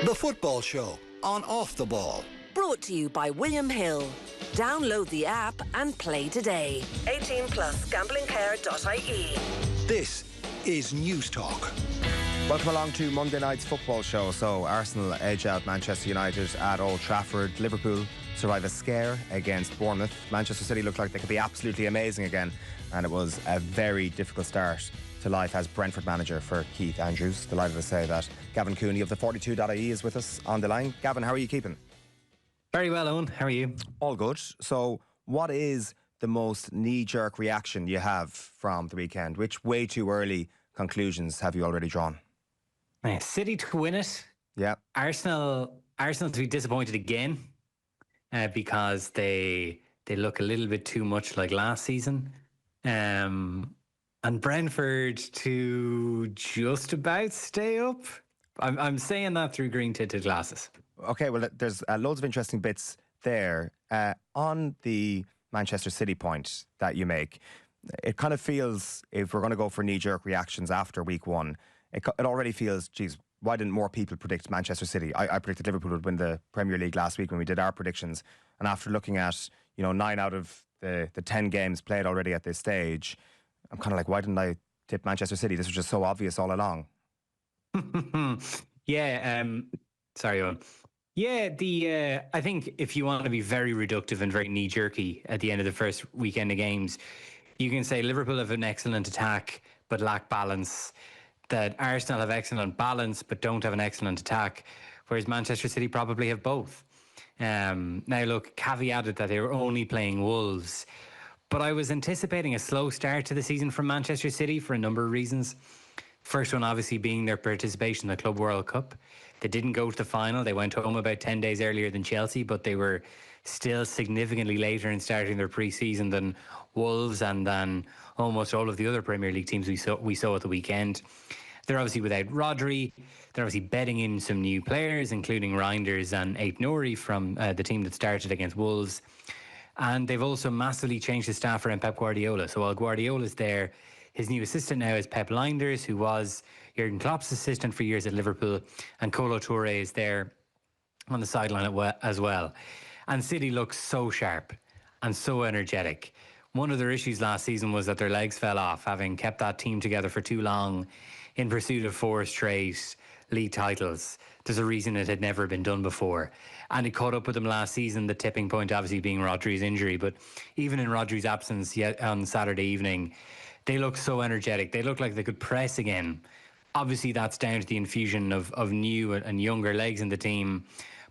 The Football Show on Off the Ball. Brought to you by William Hill. Download the app and play today. 18 plus gamblingcare.ie. This is News Talk. Welcome along to Monday night's football show. So Arsenal edge out Manchester United at Old Trafford. Liverpool survive a scare against Bournemouth. Manchester City looked like they could be absolutely amazing again, and it was a very difficult start to life as Brentford manager for Keith Andrews. Delighted to say that Gavin Cooney of the 42.ie is with us on the line. Gavin, how are you keeping? Very well, Eoin. How are you? All good. So what is the most knee-jerk reaction you have from the weekend? Which way too early conclusions have you already drawn? City to win it. Yeah. Arsenal to be disappointed again because they look a little bit too much like last season. And Brentford to just about stay up. I'm saying that through green tinted glasses. Okay, well, there's loads of interesting bits there. On the Manchester City point that you make, it kind of feels, if we're going to go for knee-jerk reactions after week one, it already feels, geez, why didn't more people predict Manchester City? I predicted Liverpool would win the Premier League last week when we did our predictions. And after looking at, 9 out of the 10 games played already at this stage, I'm kind of like, why didn't I tip Manchester City? This was just so obvious all along. Yeah, sorry, Eoin. Yeah, I think if you want to be very reductive and very knee-jerky at the end of the first weekend of games, you can say Liverpool have an excellent attack but lack balance, that Arsenal have excellent balance but don't have an excellent attack, whereas Manchester City probably have both. Now, look, caveated that they were only playing Wolves, but I was anticipating a slow start to the season from Manchester City for a number of reasons. First one, obviously, being their participation in the Club World Cup. They didn't go to the final. They went home about 10 days earlier than Chelsea, but they were still significantly later in starting their pre-season than Wolves and than almost all of the other Premier League teams we saw at the weekend. They're obviously without Rodri. They're obviously betting in some new players, including Reinders and Ait-Nouri from the team that started against Wolves. And they've also massively changed the staff around Pep Guardiola. So while Guardiola's there, his new assistant now is Pep Lijnders, who was Jurgen Klopp's assistant for years at Liverpool, and Kolo Touré is there on the sideline as well. And City looks so sharp and so energetic. One of their issues last season was that their legs fell off, having kept that team together for too long in pursuit of 4 straight league titles. There's a reason it had never been done before. And it caught up with them last season, the tipping point obviously being Rodri's injury. But even in Rodri's absence on Saturday evening, they look so energetic. They look like they could press again. Obviously, that's down to the infusion of new and younger legs in the team.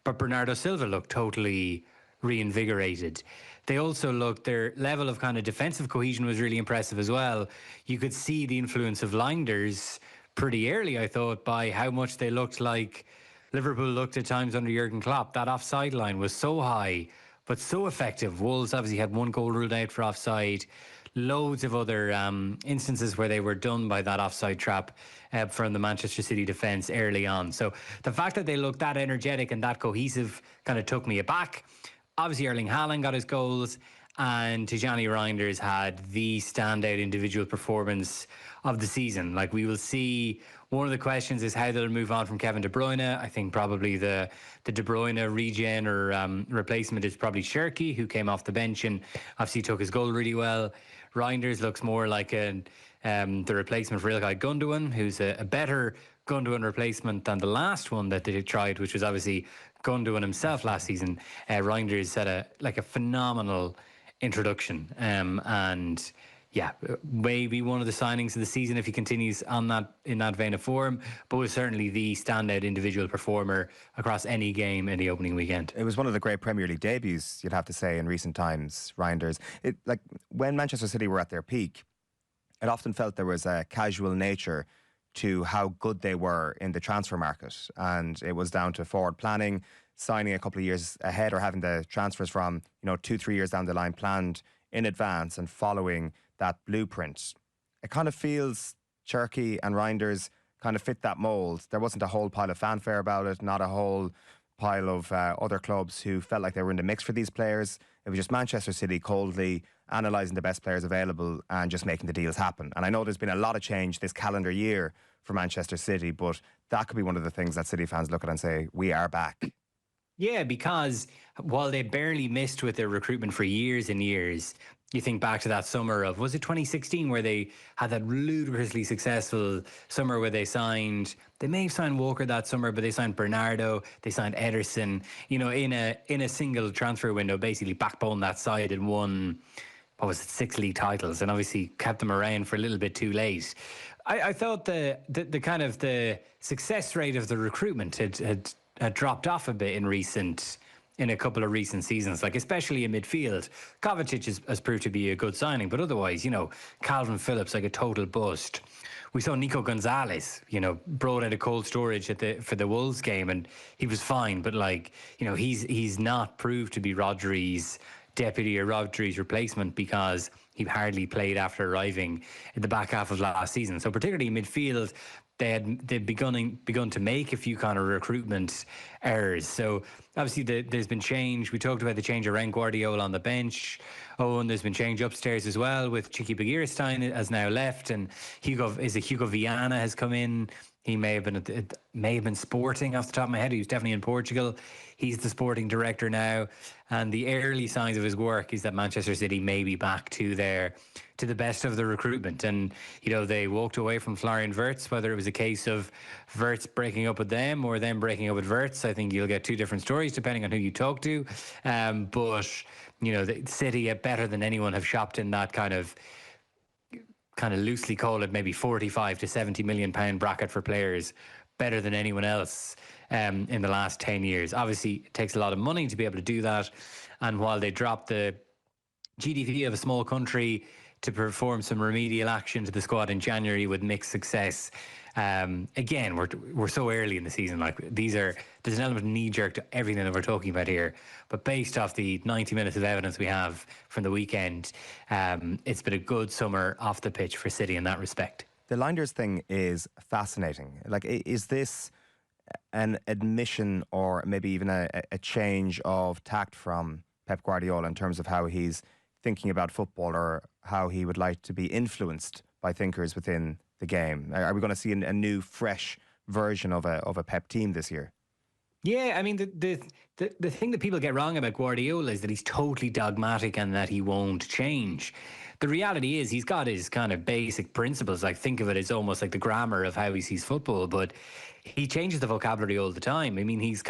But Bernardo Silva looked totally reinvigorated. They also looked, their level of kind of defensive cohesion was really impressive as well. You could see the influence of Lijnders pretty early, I thought, by how much they looked like Liverpool looked at times under Jurgen Klopp. That offside line was so high, but so effective. Wolves obviously had 1 goal ruled out for offside. Loads of other instances where they were done by that offside trap from the Manchester City defence early on. So the fact that they looked that energetic and that cohesive kind of took me aback. Obviously, Erling Haaland got his goals, and Tijani Reinders had the standout individual performance of the season. Like, we will see, one of the questions is how they'll move on from Kevin De Bruyne. I think probably the De Bruyne regen or replacement is probably Cherki, who came off the bench and obviously took his goal really well. Reinders looks more like the replacement for Ilkay Gundogan, who's a better Gundogan replacement than the last one that they tried, which was obviously Gundogan himself last season. Reinders had a phenomenal introduction, and yeah, maybe one of the signings of the season if he continues on in that vein of form, but was certainly the standout individual performer across any game in the opening weekend. It was one of the great Premier League debuts, you'd have to say, in recent times, Reinders. When Manchester City were at their peak, it often felt there was a casual nature to how good they were in the transfer market, and it was down to forward planning, signing a couple of years ahead, or having the transfers from 2-3 years down the line planned in advance and following that blueprint. It kind of feels Cherki and Reinders kind of fit that mould. There wasn't a whole pile of fanfare about it, not a whole pile of other clubs who felt like they were in the mix for these players. It was just Manchester City coldly analysing the best players available and just making the deals happen. And I know there's been a lot of change this calendar year for Manchester City, but that could be one of the things that City fans look at and say, we are back. Yeah, because while they barely missed with their recruitment for years and years, you think back to that summer of, was it 2016, where they had that ludicrously successful summer where they may have signed Walker that summer, but they signed Bernardo, they signed Ederson, in a single transfer window, basically backbone that side and won, what was it, 6 league titles, and obviously kept them around for a little bit too late. I thought the kind of the success rate of the recruitment had dropped off a bit in a couple of recent seasons, like especially in midfield. Kovacic has proved to be a good signing, but otherwise, Calvin Phillips, like a total bust. We saw Nico Gonzalez, brought out of cold storage for the Wolves game, and he was fine, but he's not proved to be Rodri's deputy or Rodri's replacement, because he hardly played after arriving in the back half of last season. So particularly in midfield, they'd begun to make a few kind of recruitment errors. So obviously there's been change. We talked about the change around Guardiola on the bench. Oh, and there's been change upstairs as well, with Chiqui Begiristain has now left, and Hugo Viana has come in. He may have been Sporting off the top of my head. He was definitely in Portugal. He's the sporting director now, and the early signs of his work is that Manchester City may be back to the best of the recruitment. And they walked away from Florian Wirtz. Whether it was a case of Wirtz breaking up with them or them breaking up with Wirtz, I think you'll get two different stories depending on who you talk to. But the City, better than anyone, have shopped in that kind of loosely call it maybe 45 to 70 million pound bracket for players, better than anyone else in the last 10 years. Obviously, it takes a lot of money to be able to do that. And while they dropped the GDP of a small country to perform some remedial action to the squad in January with mixed success, again, we're so early in the season. There's an element of knee-jerk to everything that we're talking about here. But based off the 90 minutes of evidence we have from the weekend, it's been a good summer off the pitch for City in that respect. The Linders thing is fascinating. Is this an admission or maybe even a change of tact from Pep Guardiola in terms of how he's thinking about football, or how he would like to be influenced by thinkers within the game? Are we going to see a new, fresh version of a Pep team this year? Yeah, I mean, the thing that people get wrong about Guardiola is that he's totally dogmatic and that he won't change. The reality is he's got his kind of basic principles. Think of it as almost like the grammar of how he sees football, but he changes the vocabulary all the time. I mean, he's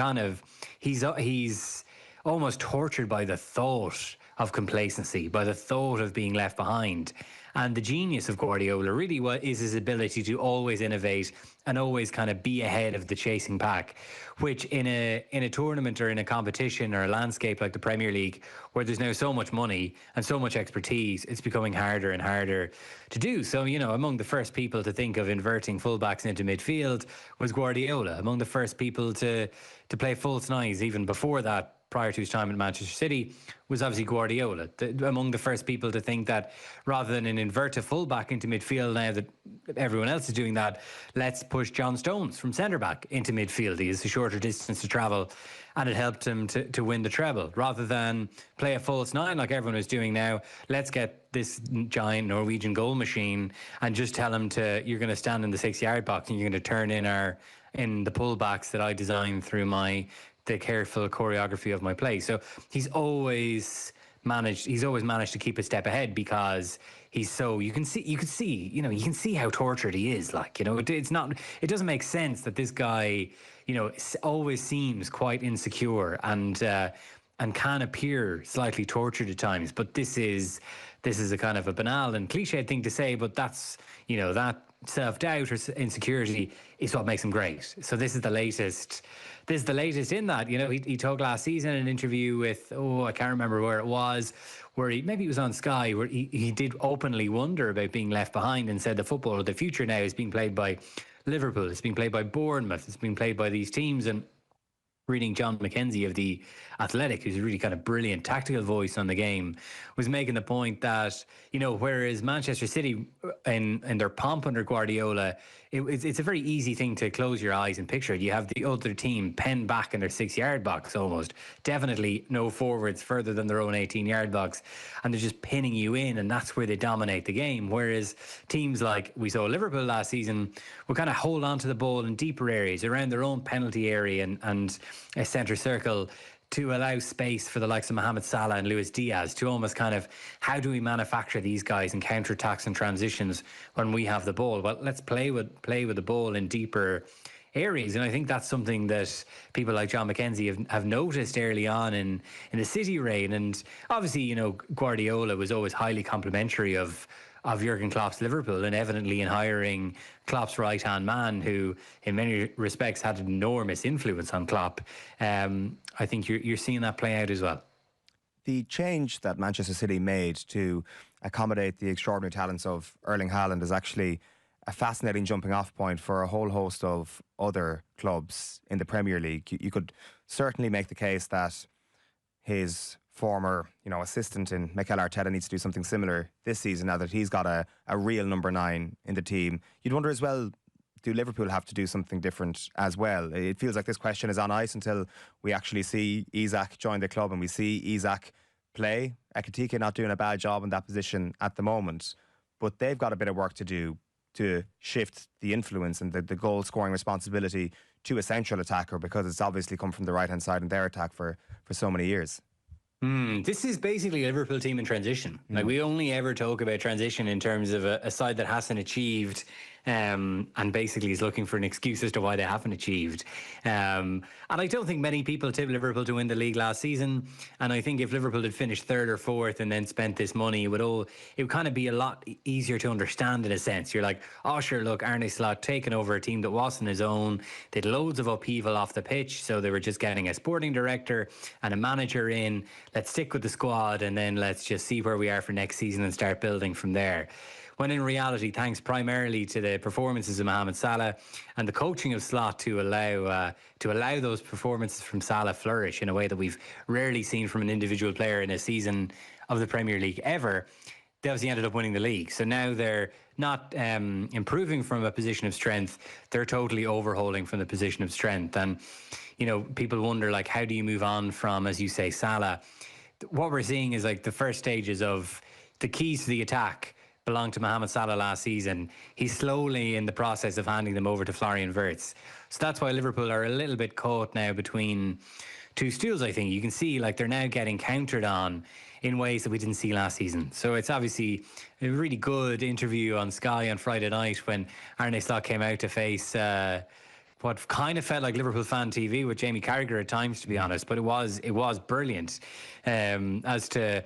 almost tortured by the thought of complacency, by the thought of being left behind. And the genius of Guardiola really is his ability to always innovate and always kind of be ahead of the chasing pack, which in a tournament or in a competition or a landscape like the Premier League, where there's now so much money and so much expertise, it's becoming harder and harder to do. So, among the first people to think of inverting fullbacks into midfield was Guardiola. Among the first people to play false nines, even before that, prior to his time at Manchester City, was obviously Guardiola. Among the first people to think that rather than invert a fullback into midfield, now that everyone else is doing that, let's push John Stones from centre-back into midfield. He has a shorter distance to travel, and it helped him to win the treble. Rather than play a false nine like everyone is doing now, let's get this giant Norwegian goal machine and just tell him you're going to stand in the 6-yard box and you're going to turn in the pullbacks that I designed through the careful choreography of my play. So he's always managed to keep a step ahead, because he's so, you can see how tortured he is. It doesn't make sense that this guy, always seems quite insecure and can appear slightly tortured at times. But this is a kind of a banal and cliched thing to say, but that's, that self-doubt or insecurity is what makes him great. So this is the latest in that. He talked last season in an interview with, I can't remember where it was, where maybe it was on Sky, where he did openly wonder about being left behind, and said the football of the future now is being played by Liverpool, it's being played by Bournemouth, it's being played by these teams. And reading John McKenzie of The Athletic, who's a really kind of brilliant tactical voice on the game, was making the point that, whereas Manchester City in their pomp under Guardiola it's a very easy thing to close your eyes and picture it. You have the other team penned back in their 6-yard box almost. Definitely no forwards further than their own 18-yard box. And they're just pinning you in, and that's where they dominate the game. Whereas teams like we saw Liverpool last season will kind of hold on to the ball in deeper areas, around their own penalty area and a centre circle, to allow space for the likes of Mohamed Salah and Luis Diaz to almost kind of, how do we manufacture these guys in counter-attacks and transitions when we have the ball? Well, let's play with the ball in deeper areas. And I think that's something that people like John McKenzie have noticed early on in the City reign. And obviously, you know, Guardiola was always highly complimentary of Jurgen Klopp's Liverpool, and evidently in hiring Klopp's right-hand man, who in many respects had an enormous influence on Klopp. I think you're seeing that play out as well. The change that Manchester City made to accommodate the extraordinary talents of Erling Haaland is actually a fascinating jumping off point for a whole host of other clubs in the Premier League. You could certainly make the case that his former, assistant in Mikel Arteta needs to do something similar this season now that he's got a real number 9 in the team. You'd wonder as well, do Liverpool have to do something different as well? It feels like this question is on ice until we actually see Isak join the club and we see Isak play. Ekitike not doing a bad job in that position at the moment, but they've got a bit of work to do to shift the influence and the goal scoring responsibility to a central attacker, because it's obviously come from the right hand side in their attack for so many years. This is basically a Liverpool team in transition. Like, we only ever talk about transition in terms of a side that hasn't achieved and basically is looking for an excuse as to why they haven't achieved. And I don't think many people tipped Liverpool to win the league last season. And I think if Liverpool had finished 3rd or 4th and then spent this money, it would kind of be a lot easier to understand in a sense. You're like, oh, sure, look, Arne Slot taking over a team that wasn't his own. They had loads of upheaval off the pitch, so they were just getting a sporting director and a manager in. Let's stick with the squad and then let's just see where we are for next season and start building from there. When in reality, thanks primarily to the performances of Mohamed Salah and the coaching of Slot to allow those performances from Salah flourish in a way that we've rarely seen from an individual player in a season of the Premier League ever, they obviously ended up winning the league. So now they're not improving from a position of strength, they're totally overhauling from the position of strength. And, people wonder, like, how do you move on from, as you say, Salah? What we're seeing is like the first stages of the keys to the attack belonged to Mohamed Salah last season. He's slowly in the process of handing them over to Florian Wirtz. So that's why Liverpool are a little bit caught now between two stools, I think. You can see, like, they're now getting countered on in ways that we didn't see last season. So it's obviously a really good interview on Sky on Friday night when Arne Slot came out to face what kind of felt like Liverpool fan TV with Jamie Carragher at times, to be honest, but it was brilliant. As to,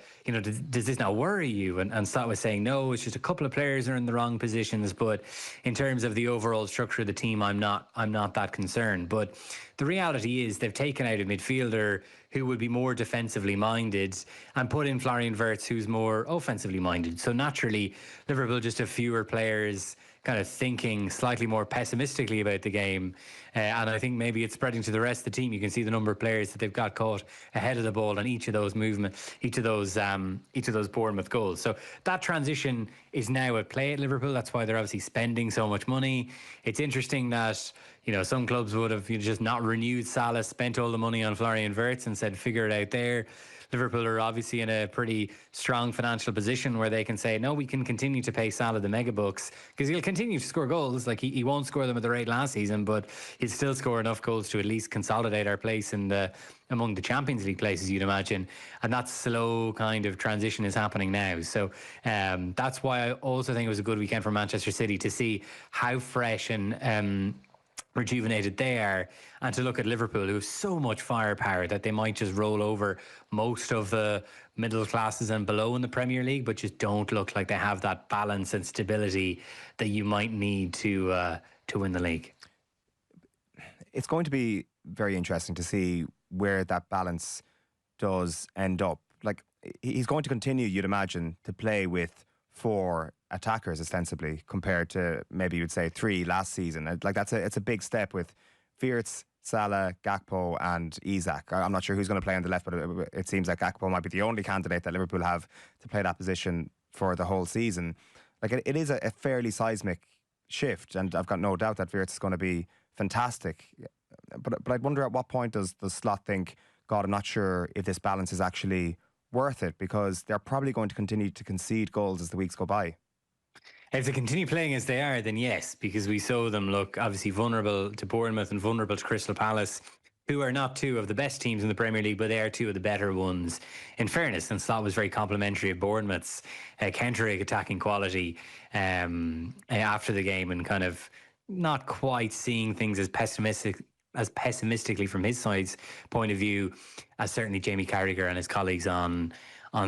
does this not worry you? And Slot was saying, no, it's just a couple of players are in the wrong positions, but in terms of the overall structure of the team, I'm not that concerned. But the reality is they've taken out a midfielder who would be more defensively minded and put in Florian Wirtz, who's more offensively minded. So naturally, Liverpool just have fewer players kind of thinking slightly more pessimistically about the game. And I think maybe it's spreading to the rest of the team. You can see the number of players that they've got caught ahead of the ball on each of those movements, each of those Bournemouth goals. So that transition is now at play at Liverpool. That's why they're obviously spending so much money. It's interesting that, some clubs would have just not renewed Salah, spent all the money on Florian Wirtz and said, figure it out there. Liverpool are obviously in a pretty strong financial position where they can say, no, we can continue to pay Salah the mega bucks because he'll continue to score goals. Like, he won't score them at the rate last season, but he'll still score enough goals to at least consolidate our place among the Champions League places, you'd imagine. And that slow kind of transition is happening now. So that's why I also think it was a good weekend for Manchester City to see how fresh and rejuvenated they are, and to look at Liverpool, who have so much firepower that they might just roll over most of the middle classes and below in the Premier League, but just don't look like they have that balance and stability that you might need to win the league. It's going to be very interesting to see where that balance does end up. Like, he's going to continue, you'd imagine, to play with 4 attackers ostensibly, compared to maybe you'd say 3 last season. Like, it's a big step with Wirtz, Salah, Gakpo and Isak. I'm not sure who's going to play on the left, but it seems like Gakpo might be the only candidate that Liverpool have to play that position for the whole season. Like, it is a fairly seismic shift, and I've got no doubt that Wirtz is going to be fantastic. But I'd wonder at what point does Slot think, God, I'm not sure if this balance is actually worth it, because they're probably going to continue to concede goals as the weeks go by. If they continue playing as they are, then yes, because we saw them look obviously vulnerable to Bournemouth and vulnerable to Crystal Palace, who are not two of the best teams in the Premier League, but they are two of the better ones. In fairness, and Slot was very complimentary of Bournemouth's counter-attacking quality after the game, and kind of not quite seeing things as pessimistically from his side's point of view as certainly Jamie Carragher and his colleagues on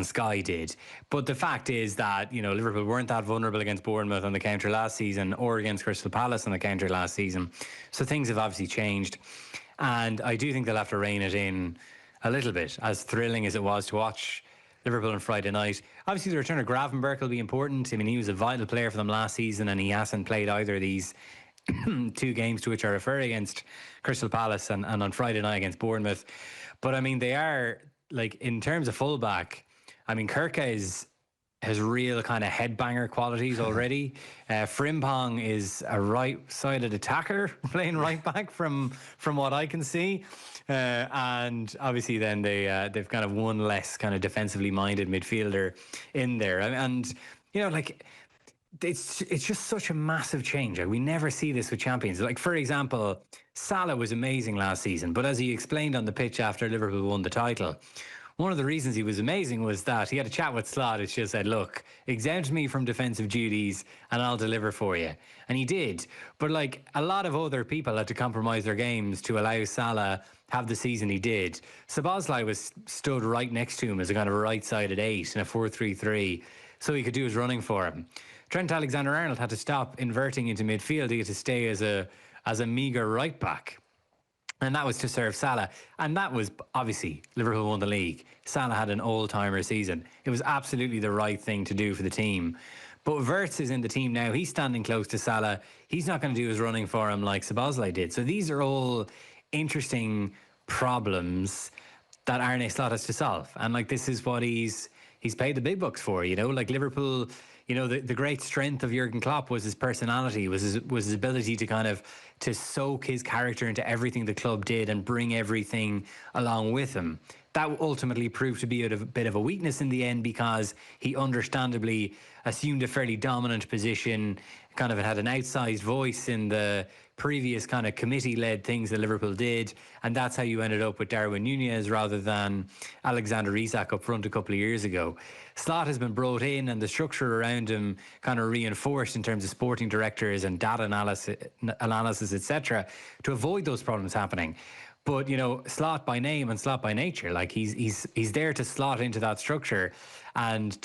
Sky did. But the fact is that, you know, Liverpool weren't that vulnerable against Bournemouth on the counter last season, or against Crystal Palace on the counter last season. So things have obviously changed. And I do think they'll have to rein it in a little bit, as thrilling as it was to watch Liverpool on Friday night. Obviously, the return of Gravenberch will be important. I mean, he was a vital player for them last season, and he hasn't played either of these two games to which I refer, against Crystal Palace and on Friday night against Bournemouth. But I mean, they are, like, in terms of fullback, I mean, Kirka has real kind of headbanger qualities already. Frimpong is a right-sided attacker playing right back from what I can see. And obviously then they've kind of one less kind of defensively minded midfielder in there. And you know, like, it's just such a massive change. Like, we never see this with champions. Like, for example, Salah was amazing last season, but as he explained on the pitch after Liverpool won the title, one of the reasons he was amazing was that he had a chat with Slot, and just said, look, exempt me from defensive duties and I'll deliver for you. And he did. But like, a lot of other people had to compromise their games to allow Salah have the season he did. Szoboszlai was stood right next to him as a kind of a right-sided 8 in a 4-3-3, so he could do his running for him. Trent Alexander-Arnold had to stop inverting into midfield. He had to stay as a meagre right back. And that was to serve Salah. And that was, obviously, Liverpool won the league. Salah had an all-timer season. It was absolutely the right thing to do for the team. But Wirtz is in the team now. He's standing close to Salah. He's not going to do his running for him like Szoboszlai did. So these are all interesting problems that Arne Slot has to solve. And like, this is what he's paid the big bucks for, you know? Like, Liverpool, you know, the great strength of Jurgen Klopp was his personality, was his ability to kind of to soak his character into everything the club did and bring everything along with him. That ultimately proved to be a bit of a weakness in the end, because he understandably assumed a fairly dominant position, kind of had an outsized voice in the previous kind of committee-led things that Liverpool did, and that's how you ended up with Darwin Núñez rather than Alexander Isak up front a couple of years ago. Slot has been brought in, and the structure around him kind of reinforced in terms of sporting directors and data analysis, etc., to avoid those problems happening. But, you know, Slot by name and Slot by nature, like, he's there to slot into that structure and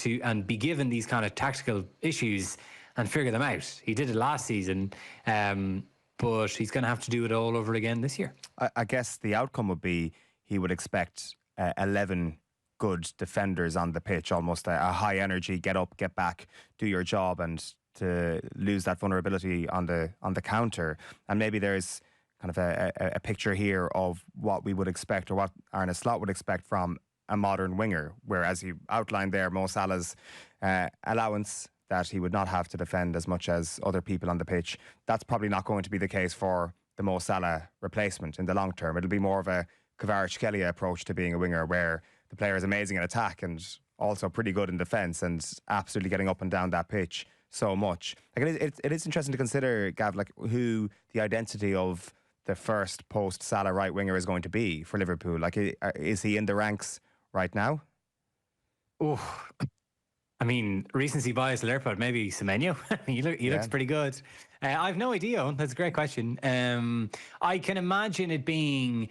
be given these kind of tactical issues and figure them out. He did it last season, but he's going to have to do it all over again this year. I guess the outcome would be he would expect 11 good defenders on the pitch, almost a high energy, get up, get back, do your job, and to lose that vulnerability on the counter. And maybe there's kind of a picture here of what we would expect, or what Arne Slot would expect from a modern winger, whereas he outlined there Mo Salah's allowance that he would not have to defend as much as other people on the pitch. That's probably not going to be the case for the Mo Salah replacement in the long term. It'll be more of a Kvaratskhelia approach to being a winger, where the player is amazing in attack and also pretty good in defence, and absolutely getting up and down that pitch so much. Like, it is interesting to consider, Gav, like, who the identity of the first post-Salah right winger is going to be for Liverpool. Like, is he in the ranks right now? Oh, I mean, recency bias will airport, maybe Semenyo. he looks pretty good. I've no idea. That's a great question. I can't imagine it being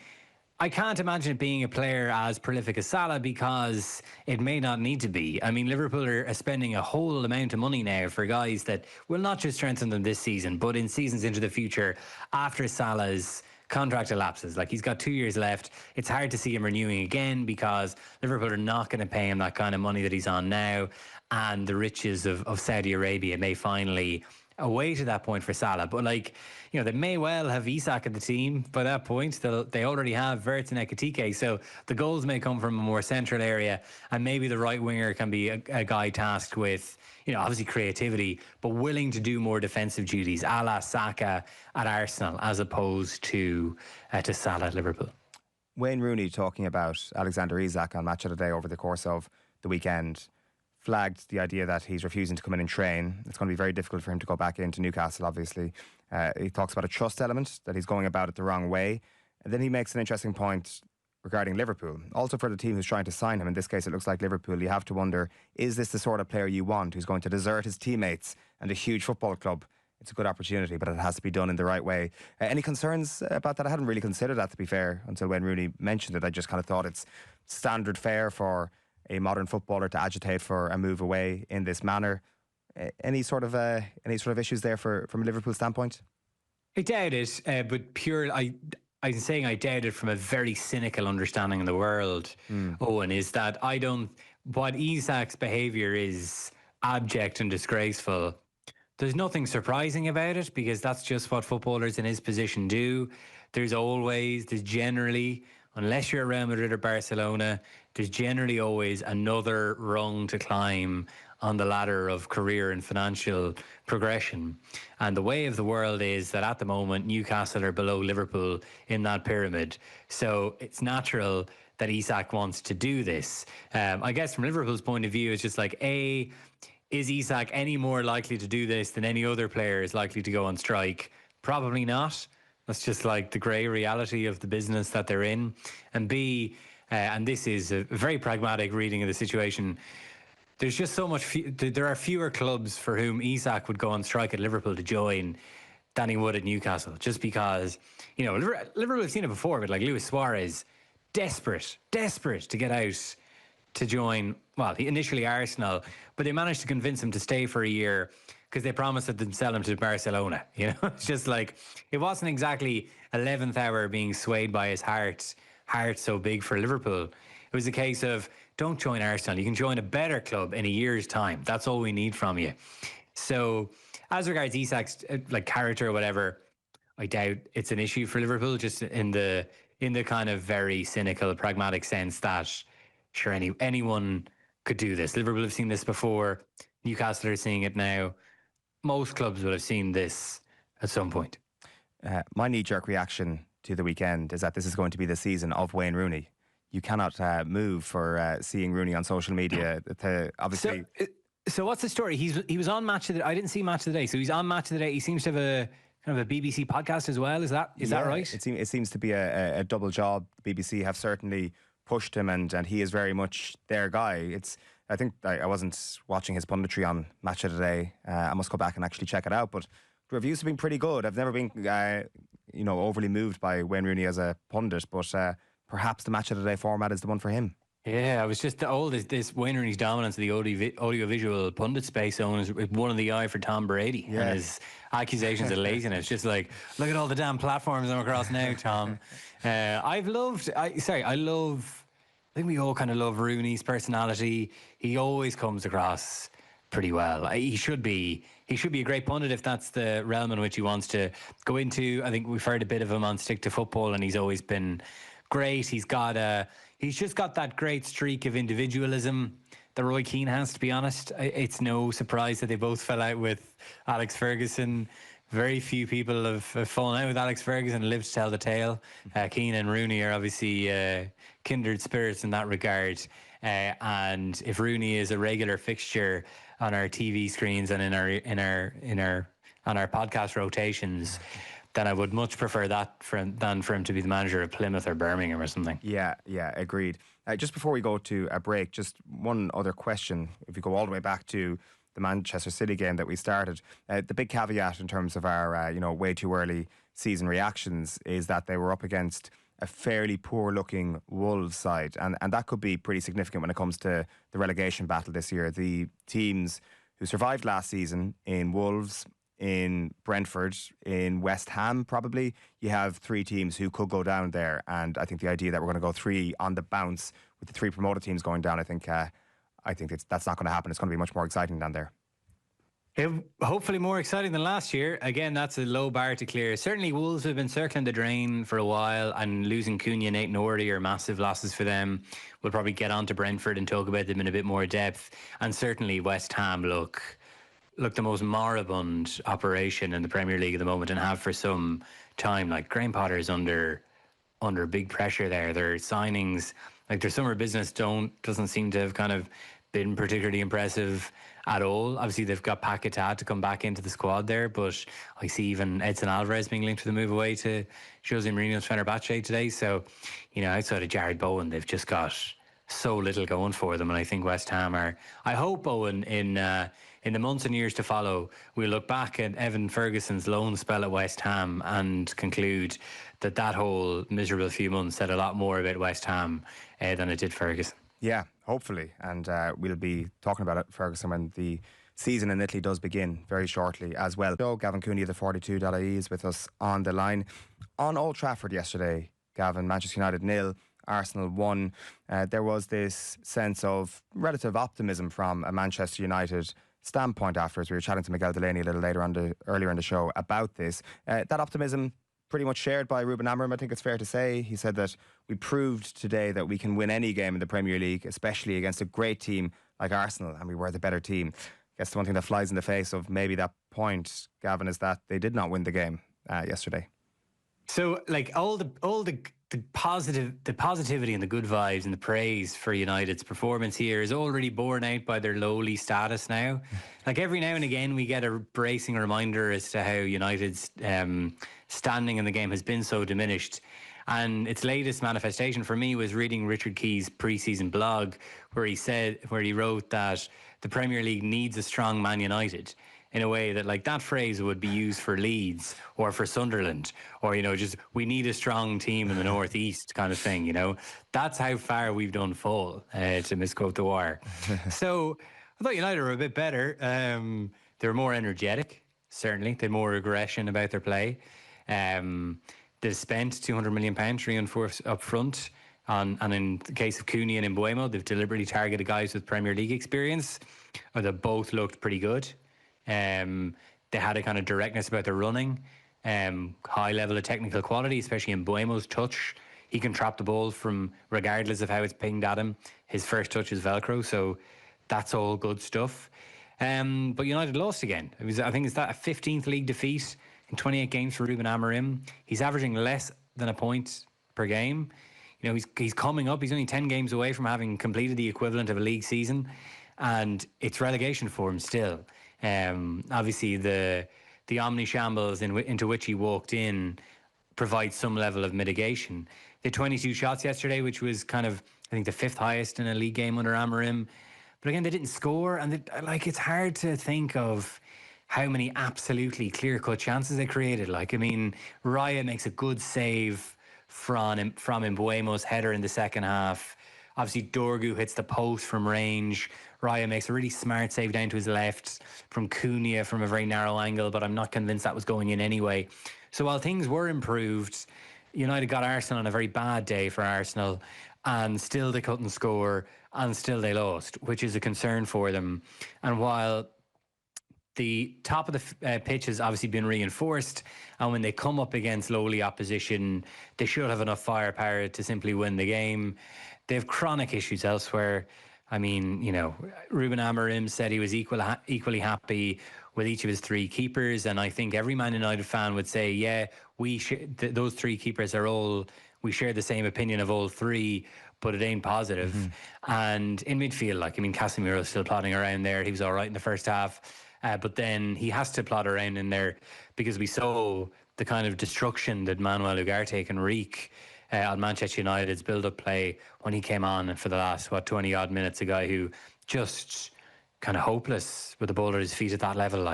a player as prolific as Salah, because it may not need to be. I mean, Liverpool are spending a whole amount of money now for guys that will not just strengthen them this season, but in seasons into the future after Salah's contract elapses. Like, he's got 2 years left. It's hard to see him renewing again, because Liverpool are not going to pay him that kind of money that he's on now. And the riches of Saudi Arabia may finally away to that point for Salah. But like, they may well have Isak in the team by that point. They already have Wirtz and Ekitike. So the goals may come from a more central area, and maybe the right winger can be a guy tasked with, obviously creativity, but willing to do more defensive duties, a la Saka at Arsenal, as opposed to Salah at Liverpool. Wayne Rooney, talking about Alexander Isak on Match of the Day over the course of the weekend, flagged the idea that he's refusing to come in and train. It's going to be very difficult for him to go back into Newcastle, obviously. He talks about a trust element, that he's going about it the wrong way. And then he makes an interesting point regarding Liverpool. Also for the team who's trying to sign him, in this case it looks like Liverpool, you have to wonder, is this the sort of player you want, who's going to desert his teammates and a huge football club? It's a good opportunity, but it has to be done in the right way. Any concerns about that? I hadn't really considered that, to be fair, until Wayne Rooney mentioned it. I just kind of thought it's standard fare for a modern footballer to agitate for a move away in this manner. Any sort of issues there from a Liverpool standpoint? I doubt it, but I'm saying I doubt it from a very cynical understanding of the world, Owen, is that what Isak's behaviour is abject and disgraceful. There's nothing surprising about it, because that's just what footballers in his position do. There's generally, unless you're Real Madrid or Barcelona, there's generally always another rung to climb on the ladder of career and financial progression. And the way of the world is that at the moment, Newcastle are below Liverpool in that pyramid. So it's natural that Isak wants to do this. I guess from Liverpool's point of view, it's just like, is Isak any more likely to do this than any other player is likely to go on strike? Probably not. That's just like the grey reality of the business that they're in. And B, and this is a very pragmatic reading of the situation, there's just so much, there are fewer clubs for whom Isak would go on strike at Liverpool to join than he would at Newcastle. Just because, Liverpool have seen it before, but like Luis Suarez, desperate to get out to join, initially Arsenal, but they managed to convince him to stay for a year because they promised that they'd sell him to Barcelona. It's just like, it wasn't exactly 11th hour being swayed by his heart so big for Liverpool. It was a case of, don't join Arsenal. You can join a better club in a year's time. That's all we need from you. So as regards Isak's character or whatever, I doubt it's an issue for Liverpool, just in the kind of very cynical, pragmatic sense that, sure, anyone could do this. Liverpool have seen this before. Newcastle are seeing it now. Most clubs will have seen this at some point. My knee-jerk reaction to the weekend is that this is going to be the season of Wayne Rooney. You cannot move for seeing Rooney on social media. Obviously. So what's the story? He was on Match of the Day. I didn't see Match of the Day. So he's on Match of the Day. He seems to have a kind of a BBC podcast as well. Is that right? It seems to be a double job. The BBC have certainly pushed him, and he is very much their guy. I think I wasn't watching his punditry on Match of the Day. I must go back and actually check it out. But the reviews have been pretty good. I've never been overly moved by Wayne Rooney as a pundit, but perhaps the Match of the Day format is the one for him. Yeah, I was just this Wayne Rooney's dominance of the audiovisual pundit space zone is one in the eye for Tom Brady and his accusations of laziness. Just like, look at all the damn platforms I'm across now, Tom. I think we all kind of love Rooney's personality. He always comes across pretty well. He should be a great pundit if that's the realm in which he wants to go into. I think we've heard a bit of him on Stick to Football, and he's always been great. He's just got that great streak of individualism that Roy Keane has, to be honest. It's no surprise that they both fell out with Alex Ferguson. Very few people have fallen out with Alex Ferguson and lived to tell the tale. Keane and Rooney are obviously kindred spirits in that regard. And if Rooney is a regular fixture on our TV screens and on our podcast rotations, then I would much prefer that than for him to be the manager of Plymouth or Birmingham or something. Yeah, agreed. Just before we go to a break, just one other question. If you go all the way back to the Manchester City game that we started, the big caveat in terms of our way too early season reactions is that they were up against a fairly poor-looking Wolves side, and that could be pretty significant when it comes to the relegation battle this year. The teams who survived last season in Wolves, in Brentford, in West Ham, probably, you have three teams who could go down there, and I think the idea that we're going to go three on the bounce with the three promoted teams going down, I think that's not going to happen. It's going to be much more exciting down there. Hopefully more exciting than last year. Again, that's a low bar to clear. Certainly Wolves have been circling the drain for a while, and losing Cooney and Nathan Ordy are massive losses for them. We'll probably get on to Brentford and talk about them in a bit more depth. And certainly West Ham look the most moribund operation in the Premier League at the moment, and have for some time. Like, Graham Potter is under big pressure there. Their signings, like their summer business, doesn't seem to have kind of been particularly impressive at all. Obviously, they've got Paquetá to come back into the squad there, but I see even Edson Alvarez being linked to the move away to Jose Mourinho's Fenerbahce today. So, outside of Jared Bowen, they've just got so little going for them. And I think West Ham are, I hope, Owen, in the months and years to follow, we'll look back at Evan Ferguson's loan spell at West Ham and conclude that whole miserable few months said a lot more about West Ham than it did Ferguson. Yeah, hopefully. And we'll be talking about it, Ferguson, when the season in Italy does begin very shortly as well. So Gavin Cooney of the 42.ie is with us on the line. On Old Trafford yesterday, Gavin, Manchester United 0, Arsenal 1. There was this sense of relative optimism from a Manchester United standpoint afterwards. We were chatting to Miguel Delaney a little earlier in the show about this. That optimism pretty much shared by Ruben Amorim, I think it's fair to say. He said that we proved today that we can win any game in the Premier League, especially against a great team like Arsenal, and we were the better team. I guess the one thing that flies in the face of maybe that point, Gavin, is that they did not win the game yesterday. So, like, all the positivity and the good vibes and the praise for United's performance here is already borne out by their lowly status now. Like, every now and again we get a bracing reminder as to how United's standing in the game has been so diminished. And its latest manifestation for me was reading Richard Key's pre-season blog, where he wrote that the Premier League needs a strong Man United, in a way that, like, that phrase would be used for Leeds or for Sunderland, or, just we need a strong team in the Northeast kind of thing, That's how far we've done fall, to misquote the Wire. So I thought United were a bit better. They were more energetic, certainly. They had more aggression about their play. They've spent £200 million reinforced up front. And in the case of Cooney and Mbeumo, they've deliberately targeted guys with Premier League experience, or they both looked pretty good. They had a kind of directness about their running, high level of technical quality, especially in Mbeumo's touch. He can trap the ball from regardless of how it's pinged at him. His first touch is Velcro, so that's all good stuff. But United lost again. I think it's that a 15th league defeat in 28 games for Ruben Amorim. He's averaging less than a point per game. He's coming up. He's only 10 games away from having completed the equivalent of a league season, and it's relegation for him still. Obviously, the omni-shambles into which he walked in provides some level of mitigation. They had 22 shots yesterday, which was kind of, I think, the fifth highest in a league game under Amorim. But again, they didn't score, and it's hard to think of how many absolutely clear-cut chances they created. Raya makes a good save from Mbeumo's header in the second half. Obviously, Dorgu hits the post from range. Raya makes a really smart save down to his left from Cunha from a very narrow angle, but I'm not convinced that was going in anyway. So while things were improved, United got Arsenal on a very bad day for Arsenal, and still they couldn't score, and still they lost, which is a concern for them. And while the top of the pitch has obviously been reinforced, and when they come up against lowly opposition, they should have enough firepower to simply win the game. They have chronic issues elsewhere. Ruben Amorim said he was equally happy with each of his three keepers, and I think every Man United fan would say, yeah, those three keepers we share the same opinion of all three, but it ain't positive. Mm-hmm. And in midfield, Casemiro's still plodding around there. He was all right in the first half, but then he has to plod around in there because we saw the kind of destruction that Manuel Ugarte can wreak on Manchester United's build-up play when he came on, and for the last 20-odd minutes, a guy who just kind of hopeless with the ball at his feet at that level.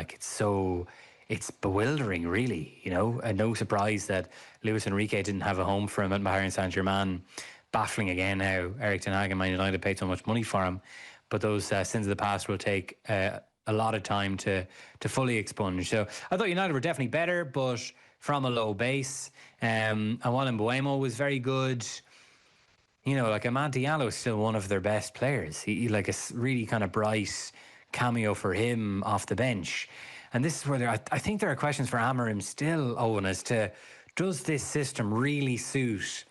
It's bewildering, really, and no surprise that Luis Enrique didn't have a home for him at Bayern Saint-Germain. Baffling again how Erik ten Hag and Man United paid so much money for him, but those sins of the past will take a lot of time to fully expunge. So I thought United were definitely better, but from a low base. And while Mbeumo was very good, Amad Diallo is still one of their best players. He a really kind of bright, cameo for him off the bench. And this is where I think there are questions for Amorim still, Owen, as to does this system really suit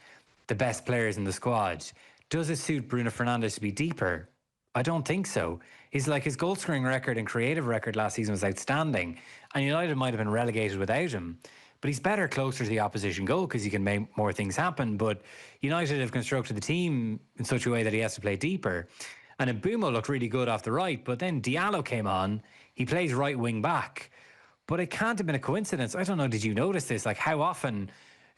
the best players in the squad? Does it suit Bruno Fernandes to be deeper? I don't think so. His goal scoring record and creative record last season was outstanding, and United might have been relegated without him. But he's better closer to the opposition goal because he can make more things happen. But United have constructed the team in such a way that he has to play deeper. And Mbeumo looked really good off the right, but then Diallo came on. He plays right wing back. But it can't have been a coincidence. I don't know, did you notice this? Like how often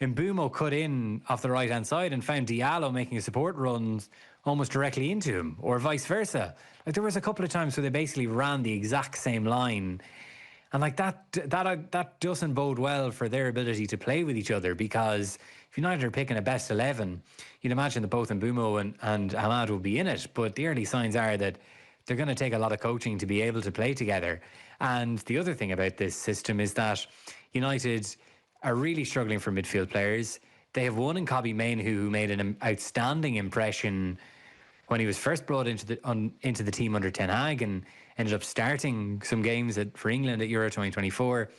Mbeumo cut in off the right-hand side and found Diallo making a support runs almost directly into him, or vice versa. Like there was a couple of times where they basically ran the exact same line. And like that doesn't bode well for their ability to play with each other, because if United are picking a best 11, you'd imagine that both Mbeumo and Hamad will be in it. But the early signs are that they're going to take a lot of coaching to be able to play together. And the other thing about this system is that United are really struggling for midfield players. They have one in Kobbie Mainoo who made an outstanding impression when he was first brought into the team under Ten Hag and ended up starting some games for England at Euro 2024.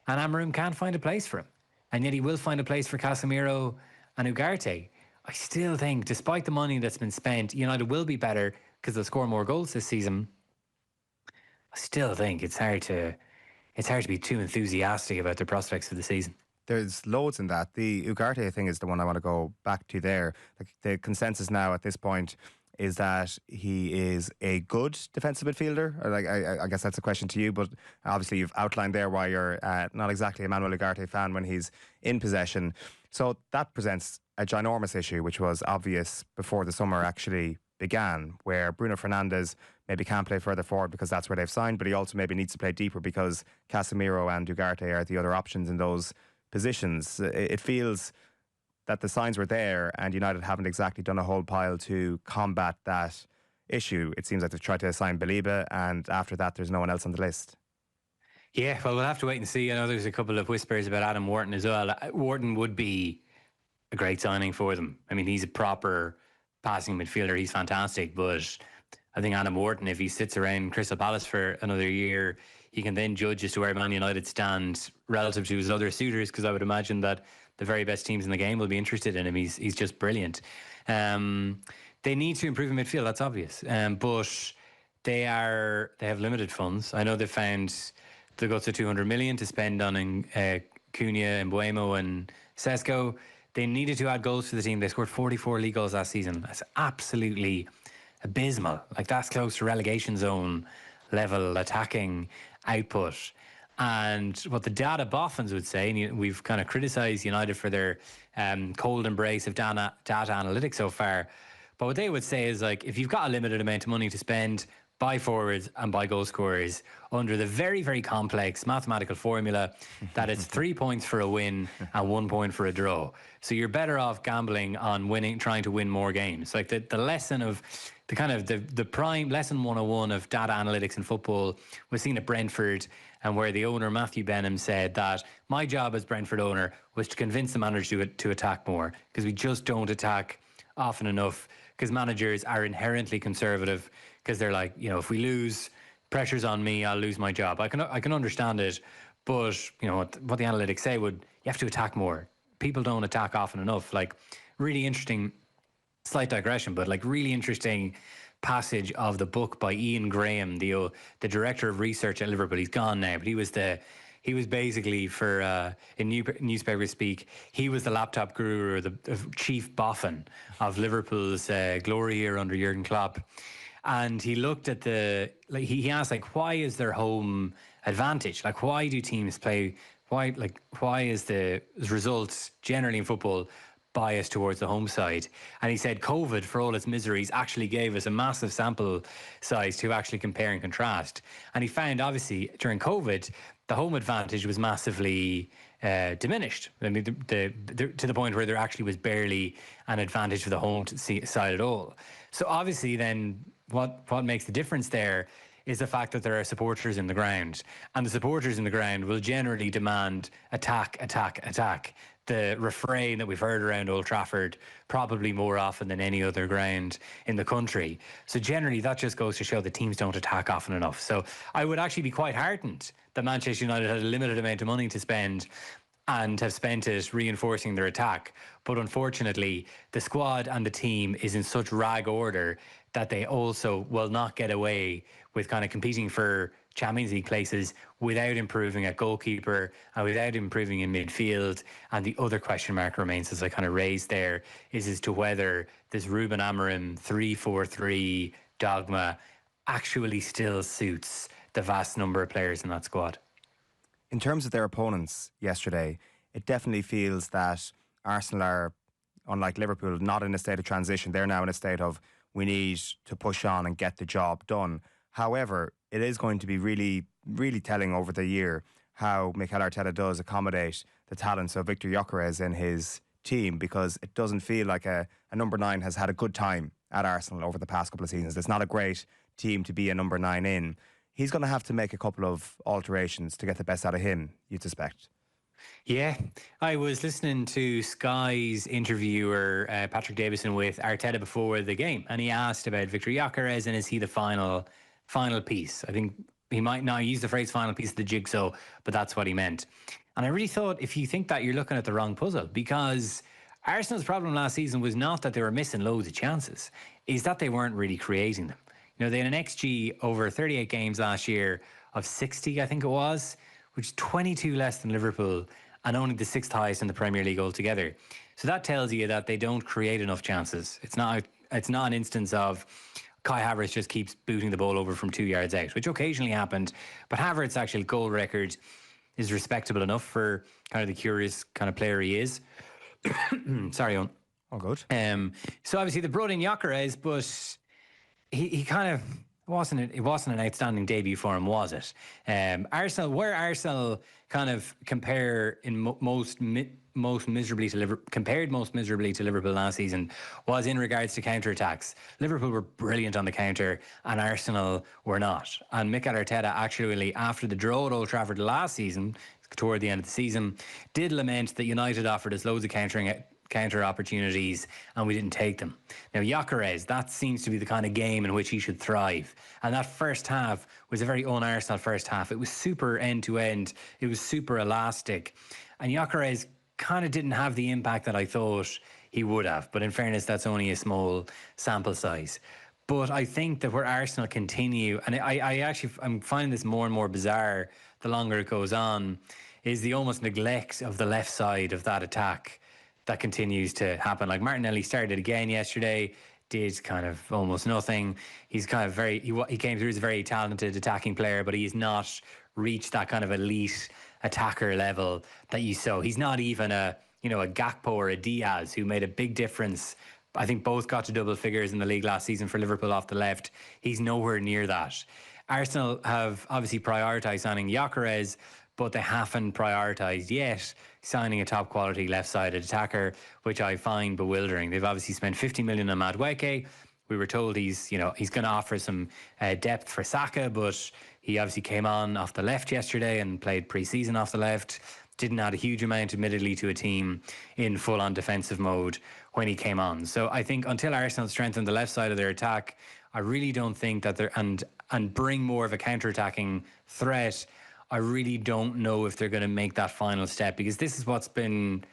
And Amorim can't find a place for him. And yet he will find a place for Casemiro and Ugarte. I still think, despite the money that's been spent, United will be better because they'll score more goals this season. I still think it's hard to be too enthusiastic about the prospects for the season. There's loads in that. The Ugarte thing is the one I want to go back to there. Like the consensus now at this point is that he is a good defensive midfielder. I guess that's a question to you, but obviously you've outlined there why you're not exactly a Manuel Ugarte fan when he's in possession. So that presents a ginormous issue, which was obvious before the summer actually began, where Bruno Fernandes maybe can't play further forward because that's where they've signed, but he also maybe needs to play deeper because Casemiro and Ugarte are the other options in those positions. It feels that the signs were there and United haven't exactly done a whole pile to combat that issue. It seems like they've tried to assign Baliba, and after that there's no one else on the list. Yeah, well, we'll have to wait and see. I know there's a couple of whispers about Adam Wharton as well. Wharton would be a great signing for them. I mean, he's a proper passing midfielder. He's fantastic, but I think Adam Wharton, if he sits around Crystal Palace for another year, he can then judge as to where Man United stand relative to his other suitors, because I would imagine that the very best teams in the game will be interested in him. He's just brilliant. They need to improve in midfield, that's obvious. But they have limited funds. I know they've found the guts of 200 million to spend on Cunha, Mbeumo and Sesko. They needed to add goals for the team. They scored 44 league goals last season. That's absolutely abysmal. Like, that's close to relegation zone level attacking output. And what the data boffins would say, and we've kind of criticised United for their cold embrace of data analytics so far, but what they would say is, like, if you've got a limited amount of money to spend, buy forwards and buy goal scorers under the very, very complex mathematical formula that it's 3 points for a win and 1 point for a draw. So you're better off gambling on winning, trying to win more games. Like the lesson of the prime lesson 101 of data analytics in football was seen at Brentford, and where the owner, Matthew Benham, said that my job as Brentford owner was to convince the manager to attack more, because we just don't attack often enough, because managers are inherently conservative, because they're like, if we lose, pressure's on me, I'll lose my job. I can understand it, but what the analytics say you have to attack more. People don't attack often enough. Like, really interesting, slight digression, but like really interesting passage of the book by Ian Graham, the director of research at Liverpool. He's gone now, but he was basically, for in newspaper speak, he was the laptop guru, or the chief boffin of Liverpool's glory year under Jurgen Klopp. And he looked at he asked, like, why is there home advantage? Like, why do teams play? Why is the results generally in football biased towards the home side? And he said COVID, for all its miseries, actually gave us a massive sample size to actually compare and contrast. And he found, obviously, during COVID, the home advantage was massively diminished. I mean, to the point where there actually was barely an advantage for the home side at all. So obviously then what makes the difference there is the fact that there are supporters in the ground. And the supporters in the ground will generally demand attack. the refrain that we've heard around Old Trafford probably more often than any other ground in the country. So generally, that just goes to show that teams don't attack often enough. So I would actually be quite heartened that Manchester United had a limited amount of money to spend and have spent it reinforcing their attack. But unfortunately, the squad and the team is in such rag order that they also will not get away with kind of competing for Champions League places without improving at goalkeeper and without improving in midfield. And the other question mark remains, as I kind of raised there, is as to whether this Ruben Amorim 3-4-3 dogma actually still suits the vast number of players in that squad. In terms of their opponents yesterday, it definitely feels that Arsenal are, unlike Liverpool, not in a state of transition. They're now in a state of, we need to push on and get the job done. However, it is going to be really, really telling over the year how Mikel Arteta does accommodate the talents of Victor Gyokeres in his team, because it doesn't feel like a number 9 has had a good time at Arsenal over the past couple of seasons. It's not a great team to be a number 9 in. He's going to have to make a couple of alterations to get the best out of him, you'd suspect. Yeah, I was listening to Sky's interviewer, Patrick Davison, with Arteta before the game, and he asked about Victor Gyokeres and is he the final piece. I think he might not use the phrase final piece of the jigsaw, but that's what he meant. And I really thought, if you think that, you're looking at the wrong puzzle, because Arsenal's problem last season was not that they were missing loads of chances, is that they weren't really creating them. You know, they had an XG over 38 games last year of 60, I think it was, which is 22 less than Liverpool and only the 6th highest in the Premier League altogether. So that tells you that they don't create enough chances. It's not an instance of Kai Havertz just keeps booting the ball over from 2 yards out, which occasionally happened. But Havertz's actual goal record is respectable enough for kind of the curious kind of player he is. Sorry, Owen. Oh, good. So obviously they brought in Gyokeres, but he kind of wasn't an outstanding debut for him, was it? Arsenal kind of compare in most miserably to Liverpool last season was in regards to counter-attacks. Liverpool were brilliant on the counter and Arsenal were not. And Mikel Arteta actually, after the draw at Old Trafford last season, toward the end of the season, did lament that United offered us loads of counter opportunities and we didn't take them. Now, Gyokeres, that seems to be the kind of game in which he should thrive. And that first half was a very un-Arsenal first half. It was super end-to-end. It was super elastic. And Gyokeres kind of didn't have the impact that I thought he would have. But in fairness, that's only a small sample size. But I think that where Arsenal continue, and I'm finding this more and more bizarre the longer it goes on, is the almost neglect of the left side of that attack that continues to happen. Like Martinelli started again yesterday, did kind of almost nothing. He's kind of he came through as a very talented attacking player, but he's not reached that kind of elite attacker level that you saw. He's not even a Gakpo or a Diaz, who made a big difference. I think both got to double figures in the league last season for Liverpool off the left. He's nowhere near that. Arsenal have obviously prioritised signing Gyokeres, but they haven't prioritised yet signing a top quality left-sided attacker, which I find bewildering. They've obviously spent 50 million on Madueke. We were told he's going to offer some depth for Saka, but he obviously came on off the left yesterday and played pre-season off the left. Didn't add a huge amount, admittedly, to a team in full-on defensive mode when he came on. So I think until Arsenal strengthen the left side of their attack, I really don't think that they're and bring more of a counter-attacking threat. I really don't know if they're going to make that final step, because this is what's been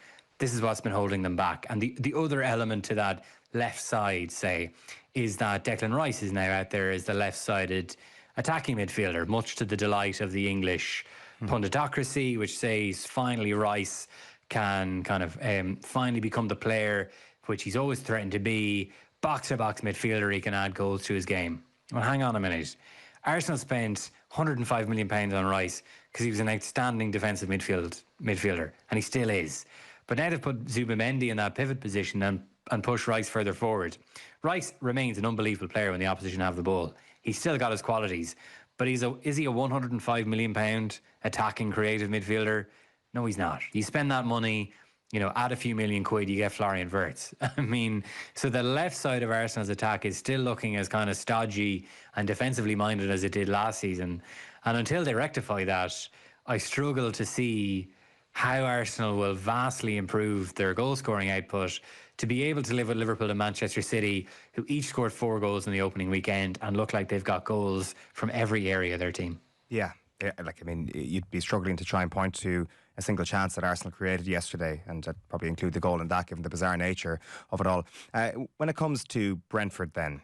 holding them back. And the other element to that left side, say, is that Declan Rice is now out there as the left-sided attacking midfielder, much to the delight of the English punditocracy, which says finally Rice can kind of finally become the player which he's always threatened to be, box-to-box midfielder. He can add goals to his game. Well, hang on a minute. Arsenal spent £105 million on Rice because he was an outstanding defensive midfielder, and he still is. But now they've put Zubimendi in that pivot position and push Rice further forward. Rice remains an unbelievable player when the opposition have the ball. He's still got his qualities, but is he a £105 million attacking creative midfielder? No, he's not. You spend that money, add a few million quid, you get Florian Wirtz. I mean, so the left side of Arsenal's attack is still looking as kind of stodgy and defensively minded as it did last season. And until they rectify that, I struggle to see how Arsenal will vastly improve their goal scoring output to be able to live with Liverpool and Manchester City, who each scored 4 goals in the opening weekend and look like they've got goals from every area of their team. Yeah, like, I mean, you'd be struggling to try and point to a single chance that Arsenal created yesterday, and I'd probably include the goal in that, given the bizarre nature of it all. When it comes to Brentford, then,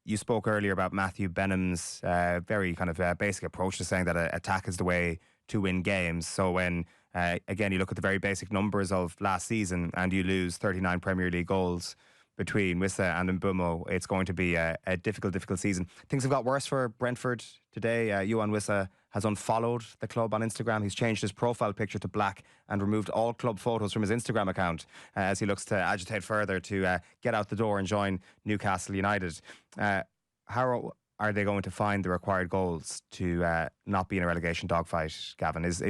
you spoke earlier about Matthew Benham's very kind of basic approach to saying that attack is the way to win games. So when, again, you look at the very basic numbers of last season and you lose 39 Premier League goals between Wissa and Mbeumo, it's going to be a difficult season. Things have got worse for Brentford today. Eoin Wissa has unfollowed the club on Instagram. He's changed his profile picture to black and removed all club photos from his Instagram account as he looks to agitate further to get out the door and join Newcastle United. How are they going to find the required goals to not be in a relegation dogfight, Gavin? Is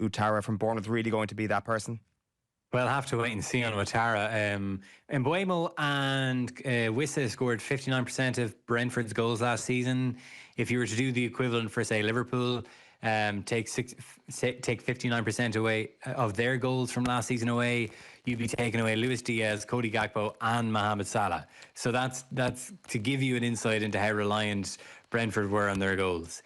Ouattara from Bournemouth really going to be that person? Well, I'll have to wait and see on Ouattara. Mbeumo and Wissa scored 59% of Brentford's goals last season. If you were to do the equivalent for, say, Liverpool, take 59% away of their goals from last season away, you'd be taking away Luis Diaz, Cody Gakpo and Mohamed Salah. So that's to give you an insight into how reliant Brentford were on their goals.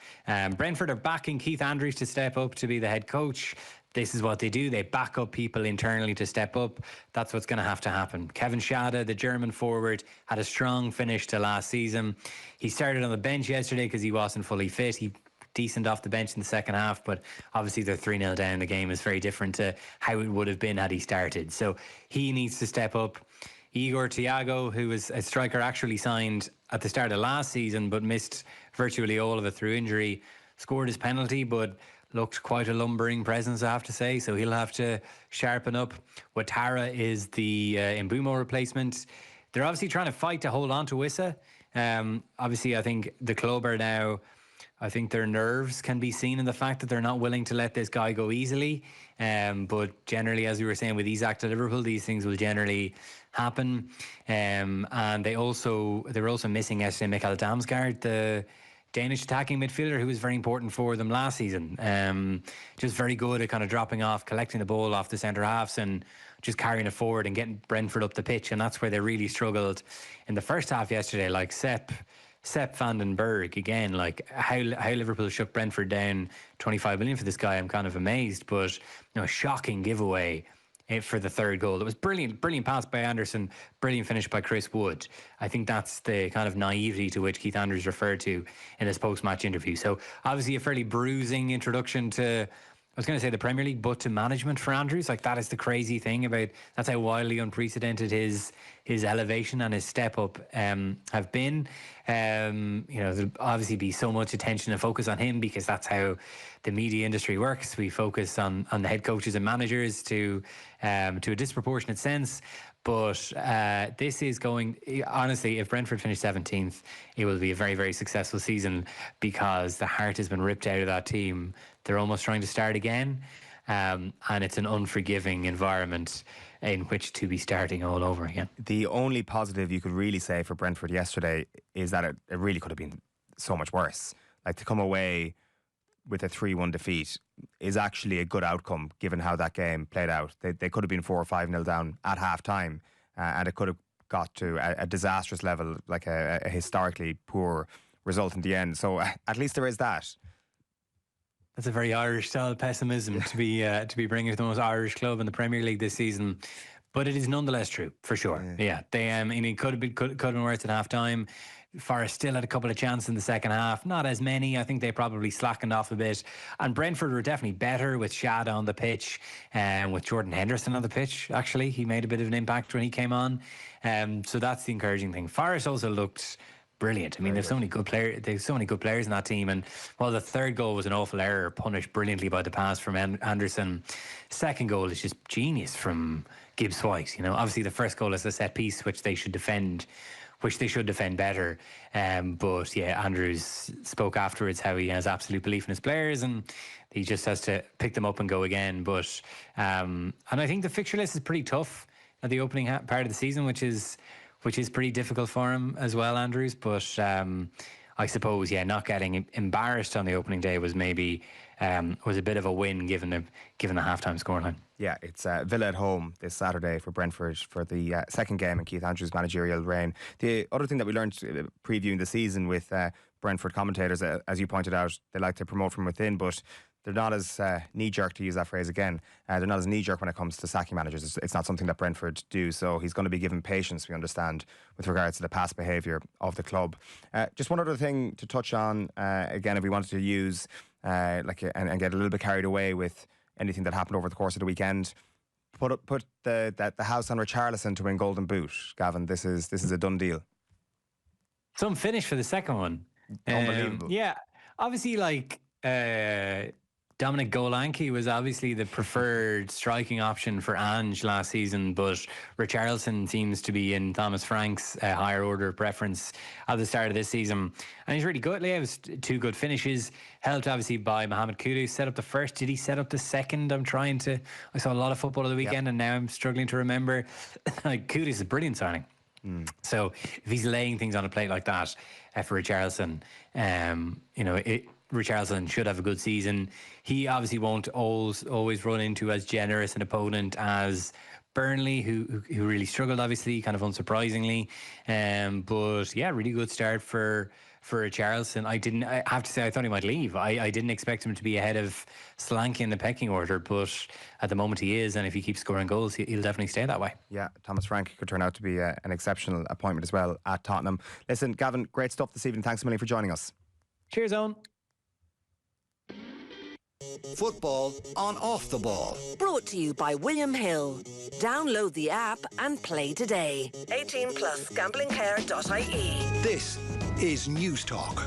Brentford are backing Keith Andrews to step up to be the head coach. This is what they do. They back up people internally to step up. That's what's going to have to happen. Kevin Schade, the German forward, had a strong finish to last season. He started on the bench yesterday because he wasn't fully fit. He decent off the bench in the second half, but obviously they're 3-0 down. The game is very different to how it would have been had he started. So he needs to step up. Igor Thiago, who was a striker actually signed at the start of last season but missed virtually all of it through injury, scored his penalty but looked quite a lumbering presence, I have to say, so he'll have to sharpen up. Ouattara is the Mbeumo replacement. They're obviously trying to fight to hold on to Wissa. Obviously, I think the club are now, I think their nerves can be seen in the fact that they're not willing to let this guy go easily. But generally, as we were saying with Isak to Liverpool, these things will generally happen. And they were also missing yesterday Mikael Damsgaard, the Danish attacking midfielder who was very important for them last season. Just very good at kind of dropping off, collecting the ball off the centre halves and just carrying it forward and getting Brentford up the pitch. And that's where they really struggled in the first half yesterday. Like Sepp van den Berg, again, like how Liverpool shook Brentford down 25 million for this guy, I'm kind of amazed. But, shocking giveaway for the third goal. It was brilliant pass by Anderson, brilliant finish by Chris Wood. I think that's the kind of naivety to which Keith Andrews referred to in his post-match interview. So obviously a fairly bruising introduction to, I was going to say the Premier League, but to management for Andrews. Like, that is the crazy thing about, that's how wildly unprecedented his elevation and his step up have been. There'll obviously be so much attention and focus on him because that's how the media industry works. We focus on the head coaches and managers to a disproportionate sense. But this is going, honestly, if Brentford finish 17th, it will be a very, very successful season because the heart has been ripped out of that team. They're almost trying to start again. And it's an unforgiving environment in which to be starting all over again. The only positive you could really say for Brentford yesterday is that it really could have been so much worse. Like, to come away with a 3-1 defeat is actually a good outcome given how that game played out. They could have been 4 or 5-0 down at half time and it could have got to a disastrous level, like a historically poor result in the end. So at least there is that. That's a very Irish style pessimism to be bringing to the most Irish club in the Premier League this season, but it is nonetheless true for sure. Yeah, they it could have been worse at half time. Forest still had a couple of chances in the second half, not as many. I think they probably slackened off a bit, and Brentford were definitely better with Shad on the pitch and with Jordan Henderson on the pitch. Actually, he made a bit of an impact when he came on, so that's the encouraging thing. Forest also looked brilliant. I mean, there's so many good players. There's so many good players in that team. And while the third goal was an awful error, punished brilliantly by the pass from Anderson, second goal is just genius from Gibbs White. Obviously the first goal is a set piece, which they should defend better. But yeah, Andrews spoke afterwards how he has absolute belief in his players and he just has to pick them up and go again. But and I think the fixture list is pretty tough at the opening part of the season, which is pretty difficult for him as well, Andrews. But I suppose, yeah, not getting embarrassed on the opening day was maybe was a bit of a win given the halftime scoreline. Yeah, it's Villa at home this Saturday for Brentford for the second game in Keith Andrews' managerial reign. The other thing that we learned previewing the season with Brentford commentators, as you pointed out, they like to promote from within, but they're not as knee-jerk, to use that phrase again. They're not as knee-jerk when it comes to sacking managers. It's not something that Brentford do. So he's going to be given patience, we understand, with regards to the past behaviour of the club. Just one other thing to touch on, again, if we wanted to use and get a little bit carried away with anything that happened over the course of the weekend, put the house on Richarlison to win Golden Boot. Gavin, this is a done deal. Some finish for the second one. Unbelievable. Yeah, obviously, Dominic Golanke was obviously the preferred striking option for Ange last season, but Richarlison seems to be in Thomas Frank's higher order preference at the start of this season. And he's really good. It was 2 good finishes, helped obviously by Mohamed Kudus. Set up the first. Did he set up the second? I saw a lot of football of the weekend, and now I'm struggling to remember. Kudus is a brilliant signing. So if he's laying things on a plate like that for Richarlison, Richarlison should have a good season. He obviously won't always run into as generous an opponent as Burnley, who really struggled, obviously, kind of unsurprisingly. But yeah, really good start for Richarlison. I have to say, I thought he might leave. I didn't expect him to be ahead of Solanke in the pecking order, but at the moment he is, and if he keeps scoring goals, he'll definitely stay that way. Yeah, Thomas Frank could turn out to be an exceptional appointment as well at Tottenham. Listen, Gavin, great stuff this evening. Thanks a million for joining us. Cheers, Owen. Football on Off the Ball. Brought to you by William Hill. Download the app and play today. 18 plus gamblingcare.ie. This is News Talk.